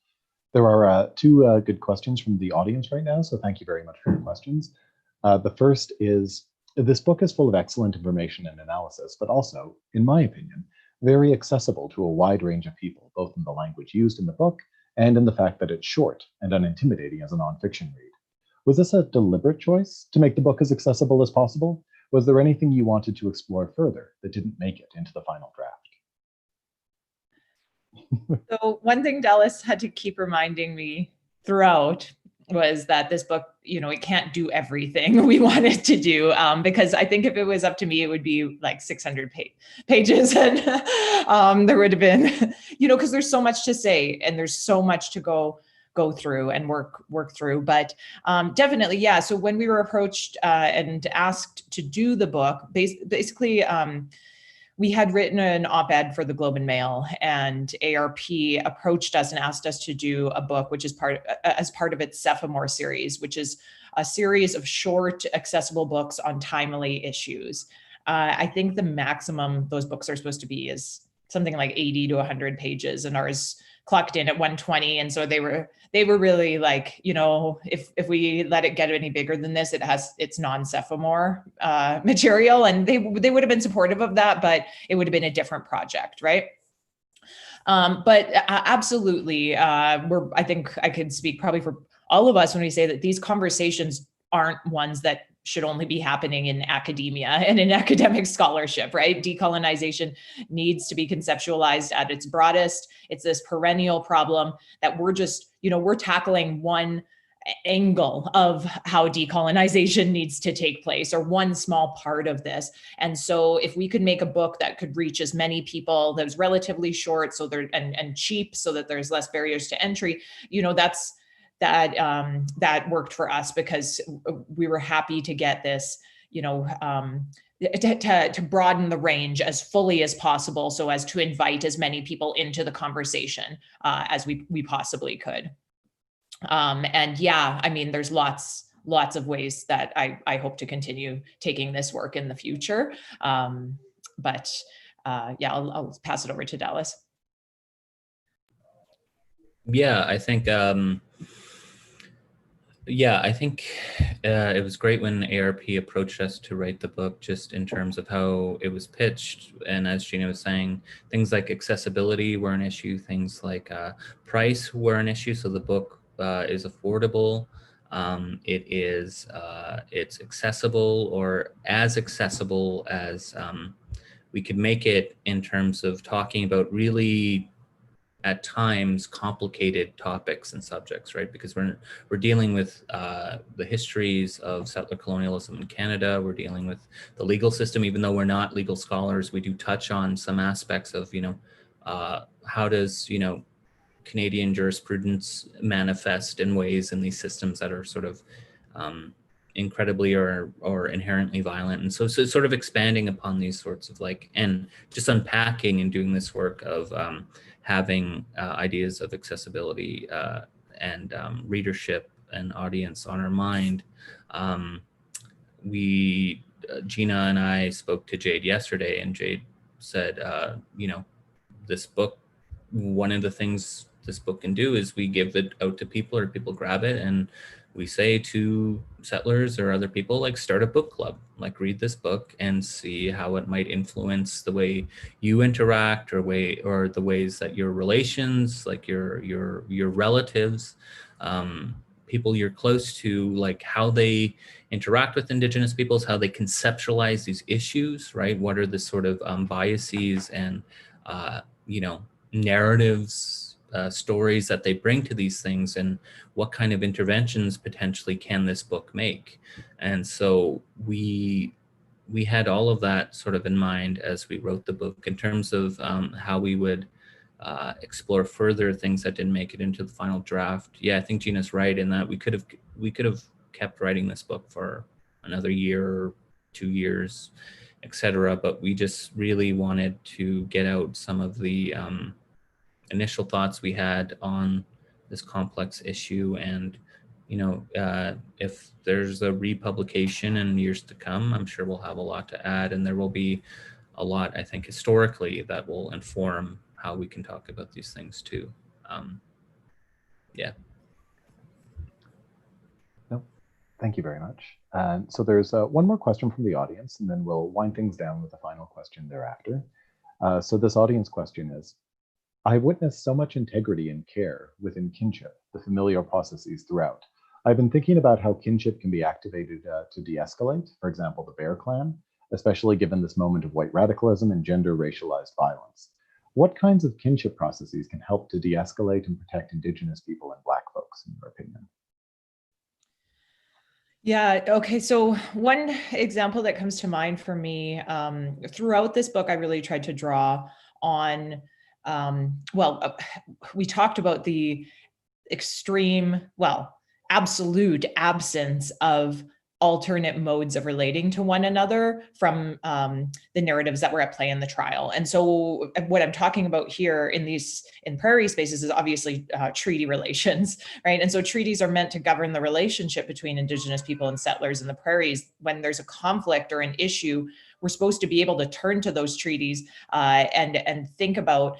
There are two good questions from the audience right now, so thank you very much for your questions. The first is, this book is full of excellent information and analysis, but also, in my opinion, very accessible to a wide range of people, both in the language used in the book and in the fact that it's short and unintimidating as a nonfiction read. Was this a deliberate choice to make the book as accessible as possible? Was there anything you wanted to explore further that didn't make it into the final draft? So one thing Dallas had to keep reminding me throughout was that this book, it can't do everything we want it to do, because I think if it was up to me, it would be like 600 pages, and there would have been, because there's so much to say and there's so much to go through and work through. But definitely, yeah. So when we were approached and asked to do the book, basically, we had written an op-ed for the Globe and Mail, and ARP approached us and asked us to do a book, which is as part of its Sophomore series, which is a series of short, accessible books on timely issues. I think the maximum those books are supposed to be is something like 80 to 100 pages, and ours clocked in at 120. And so they were really like, if we let it get any bigger than this, it's non-Sophomore material, and they would have been supportive of that, but it would have been a different project, right? But absolutely, I think I could speak probably for all of us when we say that these conversations aren't ones that should only be happening in academia and in academic scholarship, right? Decolonization needs to be conceptualized at its broadest. It's this perennial problem that we're tackling one angle of how decolonization needs to take place, or one small part of this. And so if we could make a book that could reach as many people, that was relatively short, so and cheap, so that there's less barriers to entry, that worked for us, because we were happy to get this, to broaden the range as fully as possible, so as to invite as many people into the conversation as we possibly could. And yeah, I mean, there's lots of ways that I hope to continue taking this work in the future. But yeah, I'll pass it over to Dallas. Yeah, I think it was great when ARP approached us to write the book, just in terms of how it was pitched. And as Gina was saying, things like accessibility were an issue, things like price were an issue. So the book is affordable. It's accessible, or as accessible as we could make it, in terms of talking about really, at times, complicated topics and subjects, right? Because we're dealing with the histories of settler colonialism in Canada. We're dealing with the legal system. Even though we're not legal scholars, we do touch on some aspects of, how does, Canadian jurisprudence manifest in ways in these systems that are sort of incredibly or inherently violent. And so sort of expanding upon these sorts of and just unpacking and doing this work of having ideas of accessibility and readership and audience on our mind. Gina and I spoke to Jade yesterday, and Jade said, this book, one of the things this book can do is we give it out to people, or people grab it, and we say to settlers or other people, start a book club, read this book and see how it might influence the way you interact, or the ways that your relations, your relatives, people you're close to, how they interact with Indigenous peoples, how they conceptualize these issues, right? What are the sort of biases and, narratives, stories that they bring to these things, and what kind of interventions potentially can this book make? And so we had all of that sort of in mind as we wrote the book, in terms of how we would explore further things that didn't make it into the final draft. Yeah, I think Gina's right in that we could have kept writing this book for another year or 2 years, etc. But we just really wanted to get out some of the initial thoughts we had on this complex issue. And, if there's a republication in years to come, I'm sure we'll have a lot to add, and there will be a lot, I think, historically that will inform how we can talk about these things too. Yeah. No, thank you very much. So there's one more question from the audience, and then we'll wind things down with a final question thereafter. So this audience question is, I've witnessed so much integrity and care within kinship, the familial processes throughout. I've been thinking about how kinship can be activated to de-escalate, for example, the Bear Clan, especially given this moment of white radicalism and gender racialized violence. What kinds of kinship processes can help to de-escalate and protect Indigenous people and Black folks, in your opinion? Yeah, okay. So one example that comes to mind for me, throughout this book, I really tried to draw on, we talked about the extreme, absolute absence of alternate modes of relating to one another from the narratives that were at play in the trial. And so what I'm talking about here in Prairie spaces is obviously treaty relations, right? And so treaties are meant to govern the relationship between Indigenous people and settlers in the prairies. When there's a conflict or an issue, we're supposed to be able to turn to those treaties and think about,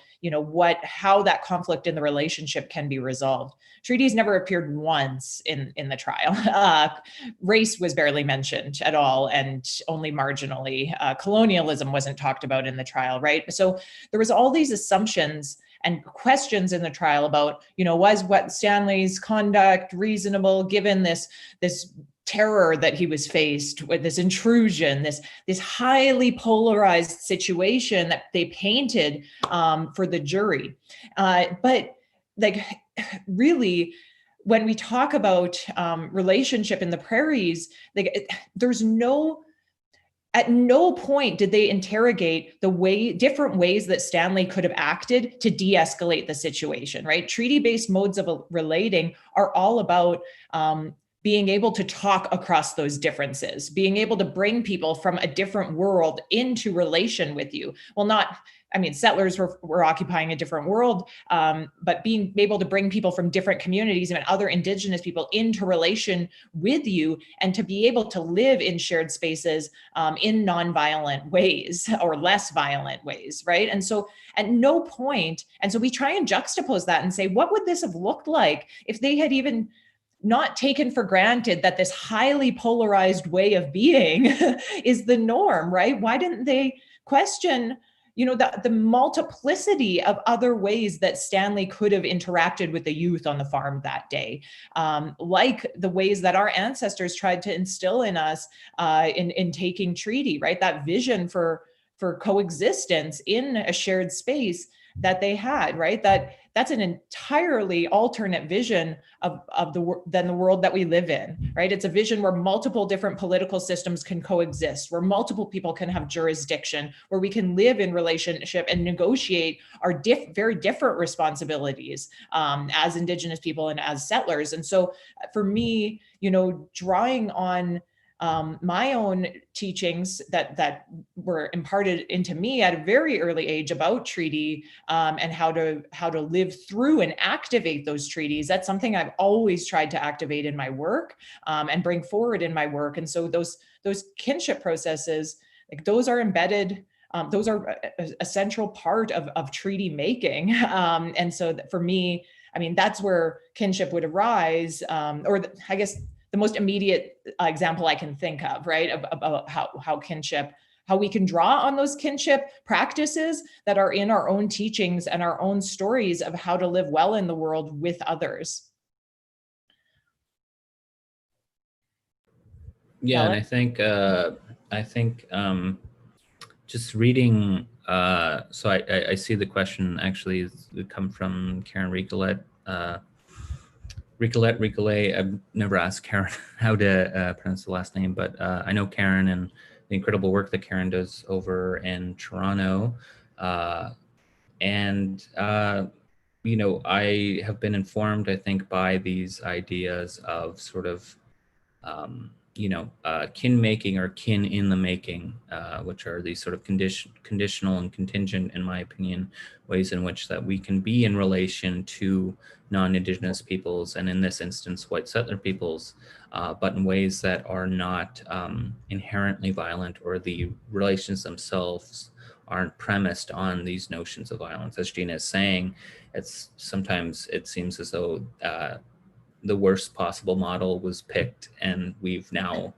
how that conflict in the relationship can be resolved. Treaties never appeared once in the trial. Race was barely mentioned at all, and only marginally. Colonialism wasn't talked about in the trial, right? So there was all these assumptions and questions in the trial about, was what Stanley's conduct reasonable given this terror that he was faced with, this intrusion, this highly polarized situation that they painted for the jury. But really, when we talk about relationship in the prairies, at no point did they interrogate different ways that Stanley could have acted to de-escalate the situation, right? Treaty-based modes of relating are all about being able to talk across those differences, being able to bring people from a different world into relation with you. Well, settlers were occupying a different world, but being able to bring people from different communities and other Indigenous people into relation with you, and to be able to live in shared spaces in nonviolent ways or less violent ways, right? And so at no point, and so we try and juxtapose that and say, what would this have looked like if they had even not taken for granted that this highly polarized way of being is the norm, right? Why didn't they question, the multiplicity of other ways that Stanley could have interacted with the youth on the farm that day, like the ways that our ancestors tried to instill in us in taking treaty, right? That vision for coexistence in a shared space that they had, right? That's an entirely alternate vision than the world that we live in, right? It's a vision where multiple different political systems can coexist, where multiple people can have jurisdiction, where we can live in relationship and negotiate our very different responsibilities as Indigenous people and as settlers. And so for me, drawing on my own teachings that were imparted into me at a very early age about treaty and how to live through and activate those treaties. That's something I've always tried to activate in my work and bring forward in my work. And so those kinship processes, those are embedded. Those are a central part of treaty making. And so for me, that's where kinship would arise, I guess the most immediate example I can think of, right, about how we can draw on those kinship practices that are in our own teachings and our own stories of how to live well in the world with others. Yeah, and I think just reading. So I see the question actually come from Karen Ricolet. Ricolet, I've never asked Karen how to pronounce the last name, but I know Karen and the incredible work that Karen does over in Toronto. I have been informed, I think, by these ideas of sort of kin making or kin in the making, which are these sort of conditional and contingent, in my opinion, ways in which that we can be in relation to non-Indigenous peoples, and in this instance, white settler peoples, but in ways that are not inherently violent, or the relations themselves aren't premised on these notions of violence. As Gina is saying, sometimes it seems as though the worst possible model was picked, and we've now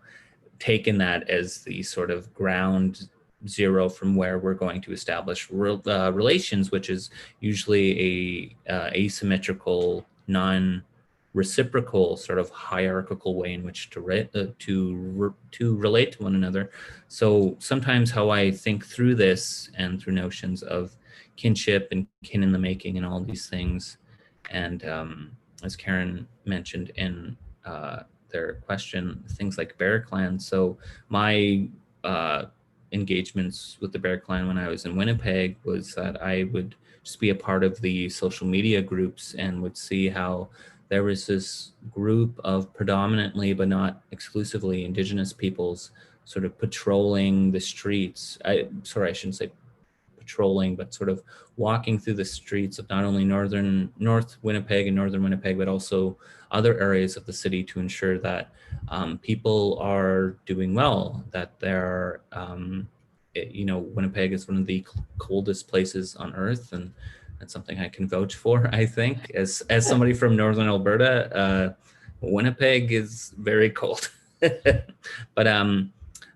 taken that as the sort of ground zero from where we're going to establish relations, which is usually a asymmetrical, non-reciprocal sort of hierarchical way in which to relate to one another. So sometimes how I think through this, and through notions of kinship and kin in the making and all these things, and as Karen mentioned in their question, things like Bear Clan. So my engagements with the Bear Clan when I was in Winnipeg was that I would just be a part of the social media groups, and would see how there was this group of predominantly, but not exclusively, Indigenous peoples sort of patrolling the streets. I shouldn't say patrolling, but sort of walking through the streets of not only North Winnipeg and Northern Winnipeg, but also other areas of the city, to ensure that people are doing well, that they're, Winnipeg is one of the coldest places on earth, and that's something I can vouch for, I think. As somebody from Northern Alberta, Winnipeg is very cold.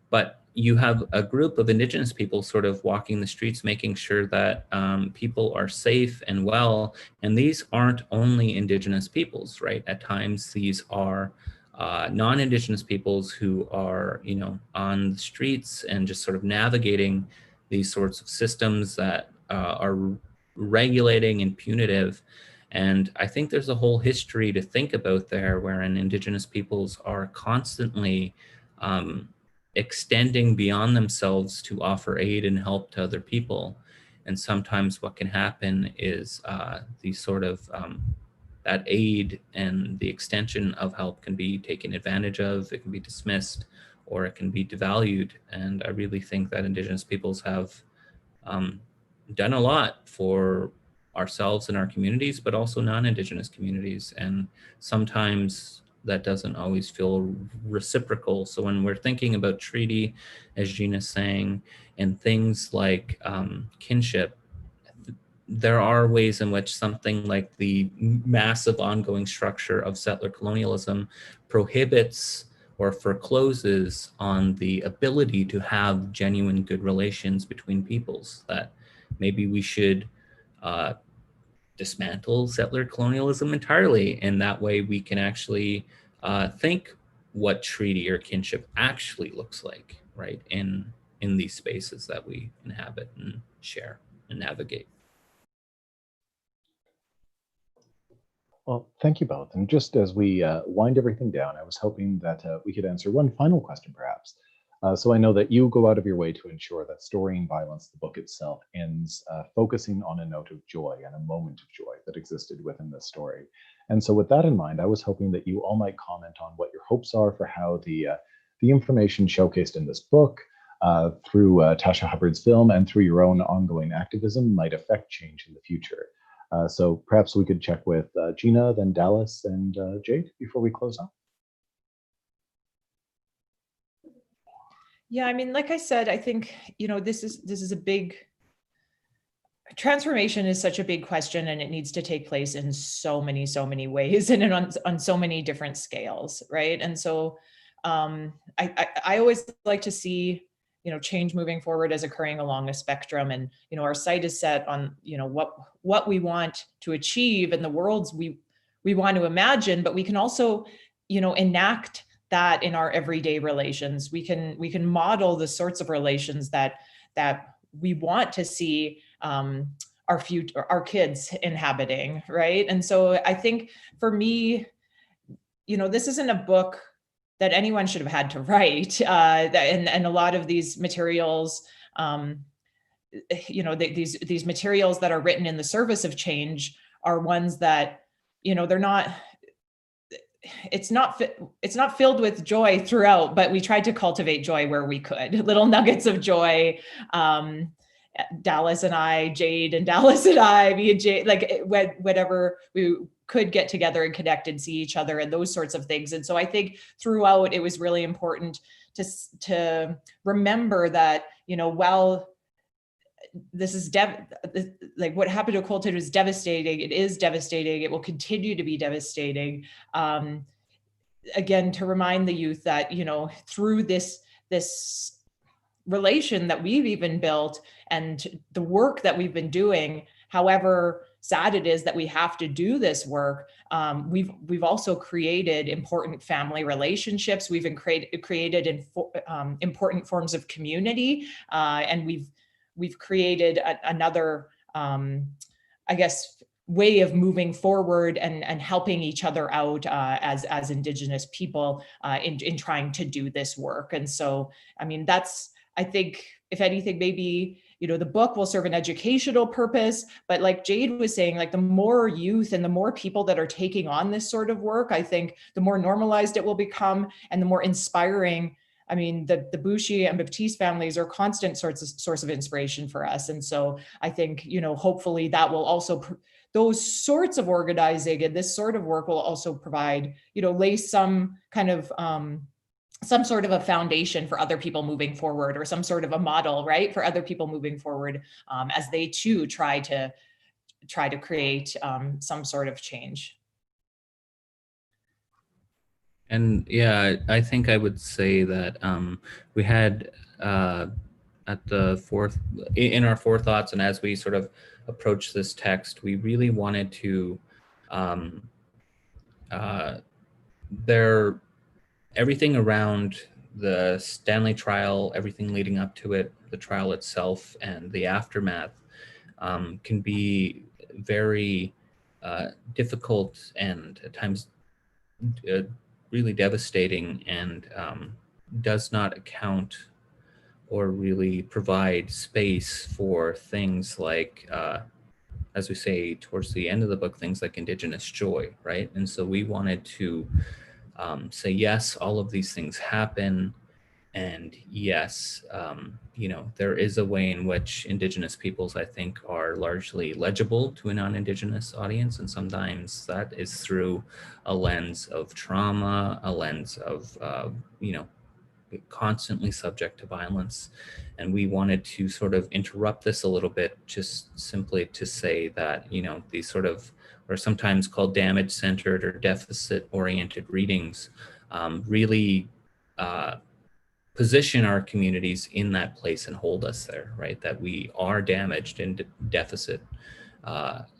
But you have a group of Indigenous people sort of walking the streets, making sure that people are safe and well. And these aren't only Indigenous peoples, right? At times, these are non-Indigenous peoples who are, on the streets and just sort of navigating these sorts of systems that are regulating and punitive. And I think there's a whole history to think about there, wherein Indigenous peoples are constantly extending beyond themselves to offer aid and help to other people. And sometimes what can happen is these sort of that aid and the extension of help can be taken advantage of, it can be dismissed, or it can be devalued. And I really think that Indigenous peoples have done a lot for ourselves and our communities, but also non-Indigenous communities. And sometimes that doesn't always feel reciprocal. So when we're thinking about treaty, as Gina's saying, and things like kinship, there are ways in which something like the massive ongoing structure of settler colonialism prohibits or forecloses on the ability to have genuine good relations between peoples, that maybe we should dismantle settler colonialism entirely. And that way we can actually think what treaty or kinship actually looks like, right, in these spaces that we inhabit and share and navigate. Well, thank you both. And just as we wind everything down, I was hoping that we could answer one final question, perhaps. So I know that you go out of your way to ensure that Storying Violence, the book itself, ends focusing on a note of joy and a moment of joy that existed within the story. And so with that in mind, I was hoping that you all might comment on what your hopes are for how the information showcased in this book, through Tasha Hubbard's film, and through your own ongoing activism might affect change in the future. So perhaps we could check with Gina, then Dallas, and Jade before we close up. Yeah, I mean, like I said, I think, this is a big transformation, is such a big question, and it needs to take place in so many ways, and on so many different scales, right? And so I always like to see change moving forward as occurring along a spectrum, and our sight is set on what we want to achieve and the worlds we want to imagine, but we can also enact that in our everyday relations. We can model the sorts of relations that we want to see our kids inhabiting, right? And so I think for me, this isn't a book that anyone should have had to write, and a lot of these materials, these materials that are written in the service of change are ones that they're not. it's not filled with joy throughout, but we tried to cultivate joy where we could, little nuggets of joy. Dallas and I, Jade and Dallas and I, me and Jade, like whatever we could get together and connect and see each other and those sorts of things. And so I think throughout it was really important to remember that, while this is like what happened to Colton is devastating. It is devastating. It will continue to be devastating. Again, to remind the youth that, through this relation that we've even built and the work that we've been doing, however sad it is that we have to do this work, we've also created important family relationships. We've created important forms of community, and we've created another, I guess, way of moving forward and helping each other out as Indigenous people in trying to do this work. And so, I mean, I think, if anything, maybe, the book will serve an educational purpose, but like Jade was saying, like the more youth and the more people that are taking on this sort of work, I think the more normalized it will become and the more inspiring. I mean, the Bushi and Baptiste families are constant source of inspiration for us. And so I think, hopefully that will also, those sorts of organizing and this sort of work will also provide, lay some kind of, some sort of a foundation for other people moving forward, or some sort of a model, right, for other people moving forward as they too try to create some sort of change. And yeah, I think I would say that we had at the in our forethoughts, and as we sort of approach this text, we really wanted to everything around the Stanley trial, everything leading up to it, the trial itself, and the aftermath can be very difficult and at times really devastating, and does not account or really provide space for things like, as we say towards the end of the book, things like Indigenous joy, right? And so we wanted to say, yes, all of these things happen. And yes, there is a way in which Indigenous peoples, I think, are largely legible to a non-Indigenous audience. And sometimes that is through a lens of trauma, a lens of, constantly subject to violence. And we wanted to sort of interrupt this a little bit, just simply to say that, these sort of, or sometimes called damage-centered or deficit-oriented readings, really position our communities in that place and hold us there, right? That we are damaged and deficit,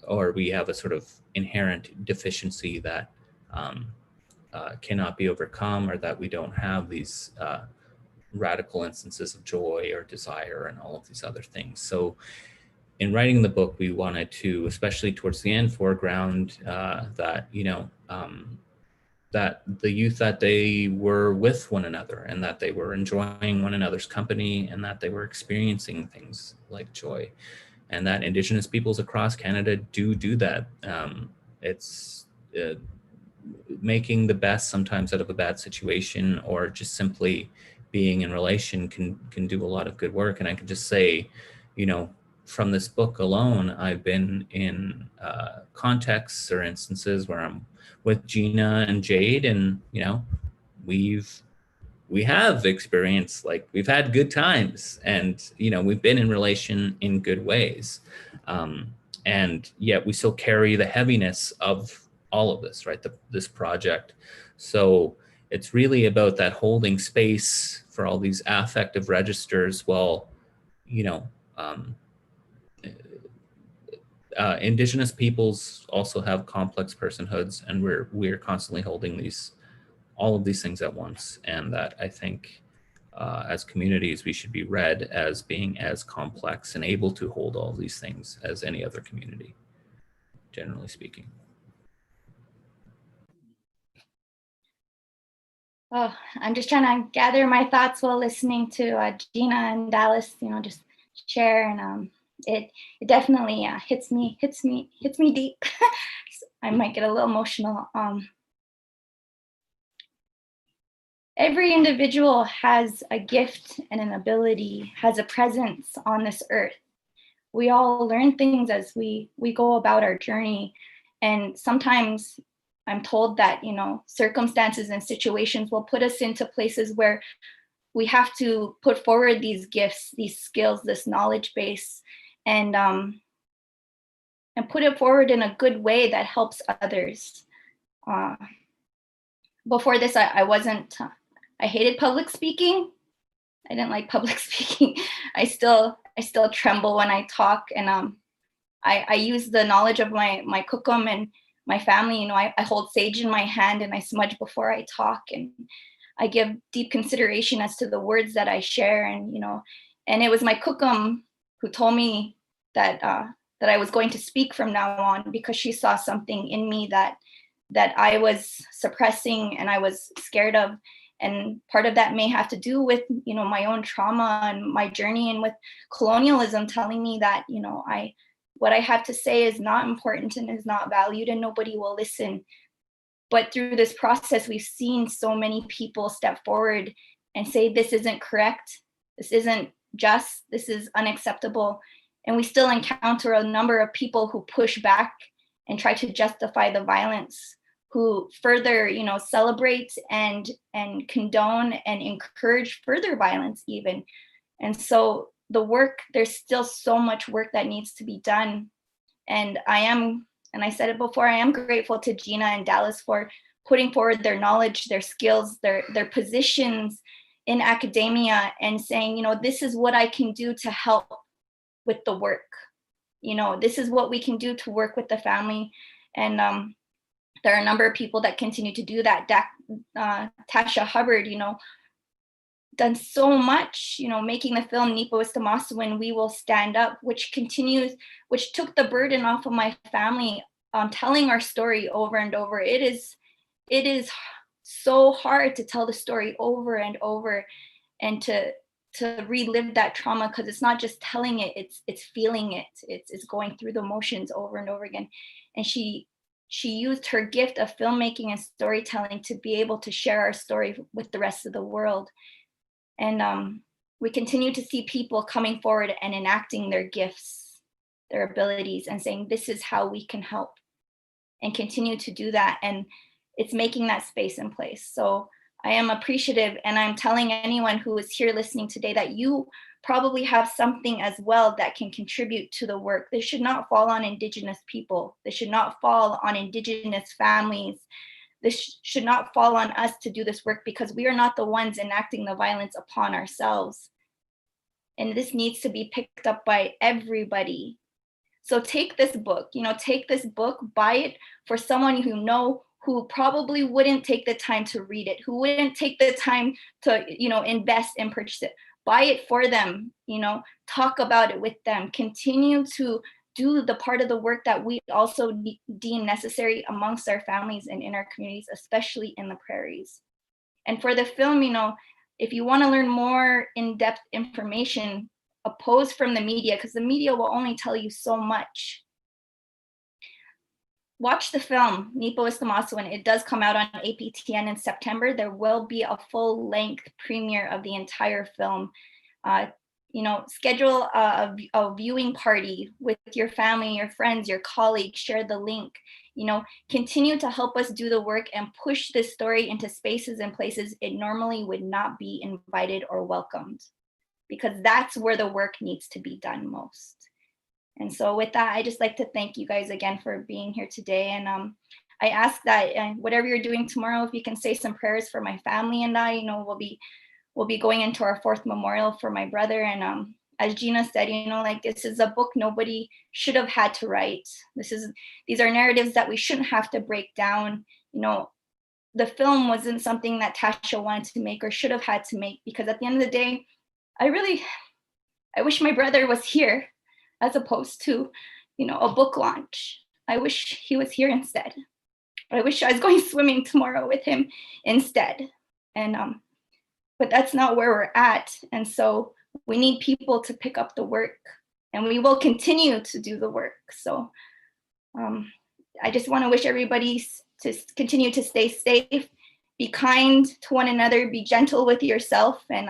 or we have a sort of inherent deficiency that cannot be overcome, or that we don't have these radical instances of joy or desire and all of these other things. So in writing the book, we wanted to, especially towards the end, foreground that, that the youth, that they were with one another and that they were enjoying one another's company and that they were experiencing things like joy, and that Indigenous peoples across Canada do that. It's making the best sometimes out of a bad situation, or just simply being in relation can do a lot of good work. And I can just say, from this book alone, I've been in contexts or instances where I'm with Gina and Jade, and we have experienced, like, we've had good times, and we've been in relation in good ways, and yet we still carry the heaviness of all of this, right? This project. So it's really about that holding space for all these affective registers, while Indigenous peoples also have complex personhoods, and we're constantly holding all of these things at once. And that, I think, as communities, we should be read as being as complex and able to hold all these things as any other community, generally speaking. Oh, I'm just trying to gather my thoughts while listening to Gina and Dallas, just share, and it definitely hits me deep. I might get a little emotional. every individual has a gift and an ability, has a presence on this earth. We all learn things as we go about our journey. And sometimes I'm told that, you know, circumstances and situations will put us into places where we have to put forward these gifts, these skills, this knowledge base, and put it forward in a good way that helps others. Before this, I hated public speaking. I didn't like public speaking. I still tremble when I talk, and I use the knowledge of my kukum and my family. You know, I hold sage in my hand and I smudge before I talk, and I give deep consideration as to the words that I share. And, you know, and it was my kukum who told me that that I was going to speak from now on, because she saw something in me that I was suppressing and I was scared of. And part of that may have to do with, you know, my own trauma and my journey, and with colonialism telling me that, you know, what I have to say is not important and is not valued and nobody will listen. But through this process, we've seen so many people step forward and say, this isn't correct, this isn't just, this is unacceptable. And we still encounter a number of people who push back and try to justify the violence, who further, you know, celebrate and condone and encourage further violence even. And so the work, there's still so much work that needs to be done. And I said it before, I am grateful to Gina and Dallas for putting forward their knowledge, their skills, their positions in academia, and saying, you know, this is what I can do to help with the work. You know, this is what we can do to work with the family. And there are a number of people that continue to do that. Tasha Hubbard, you know, done so much, you know, making the film Nipo Istamasawan, We Will Stand Up, which took the burden off of my family, telling our story over and over. It is so hard to tell the story over and over, and to relive that trauma, because it's not just telling it, it's feeling it, it's going through the motions over and over again. And she used her gift of filmmaking and storytelling to be able to share our story with the rest of the world. And we continue to see people coming forward and enacting their gifts, their abilities, and saying, this is how we can help, and continue to do that. And it's making that space in place. So I am appreciative, and I'm telling anyone who is here listening today that you probably have something as well that can contribute to the work. This should not fall on Indigenous people. This should not fall on Indigenous families. This should not fall on us to do this work, because we are not the ones enacting the violence upon ourselves. And this needs to be picked up by everybody. So take this book, buy it for someone you know who probably wouldn't take the time to read it, who wouldn't take the time to, you know, invest and purchase it. Buy it for them, you know, talk about it with them, continue to do the part of the work that we also deem necessary amongst our families and in our communities, especially in the prairies. And for the film, you know, if you want to learn more in-depth information, opposed from the media, because the media will only tell you so much. Watch the film, Nipo Istamasawan. It does come out on APTN in September. There will be a full-length premiere of the entire film. You know, schedule a viewing party with your family, your friends, your colleagues, share the link, you know, continue to help us do the work and push this story into spaces and places it normally would not be invited or welcomed, because that's where the work needs to be done most. And so with that, I just like to thank you guys again for being here today. And I ask that whatever you're doing tomorrow, if you can say some prayers for my family and I, you know, we'll be going into our 4th memorial for my brother. And as Gina said, you know, like, this is a book nobody should have had to write. These are narratives that we shouldn't have to break down. You know, the film wasn't something that Tasha wanted to make or should have had to make, because at the end of the day, I wish my brother was here as opposed to, you know, a book launch. I wish he was here instead. I wish I was going swimming tomorrow with him instead. And but that's not where we're at. And so we need people to pick up the work, and we will continue to do the work. So I just want to wish everybody to continue to stay safe be kind to one another, be gentle with yourself, and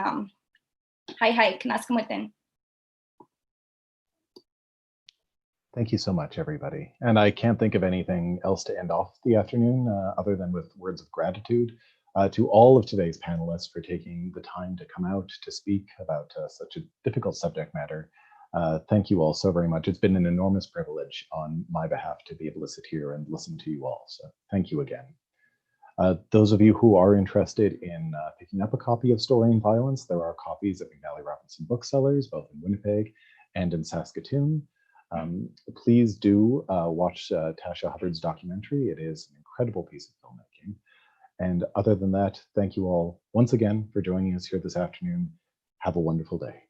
hi, kanaskan within. Thank you so much, everybody. And I can't think of anything else to end off the afternoon other than with words of gratitude to all of today's panelists for taking the time to come out to speak about such a difficult subject matter. Thank you all so very much. It's been an enormous privilege on my behalf to be able to sit here and listen to you all. So thank you again. Those of you who are interested in picking up a copy of Story and Violence, there are copies at McNally Robinson Booksellers, both in Winnipeg and in Saskatoon. Please do watch Tasha Hubbard's documentary. It is an incredible piece of filmmaking. And other than that, thank you all once again for joining us here this afternoon. Have a wonderful day.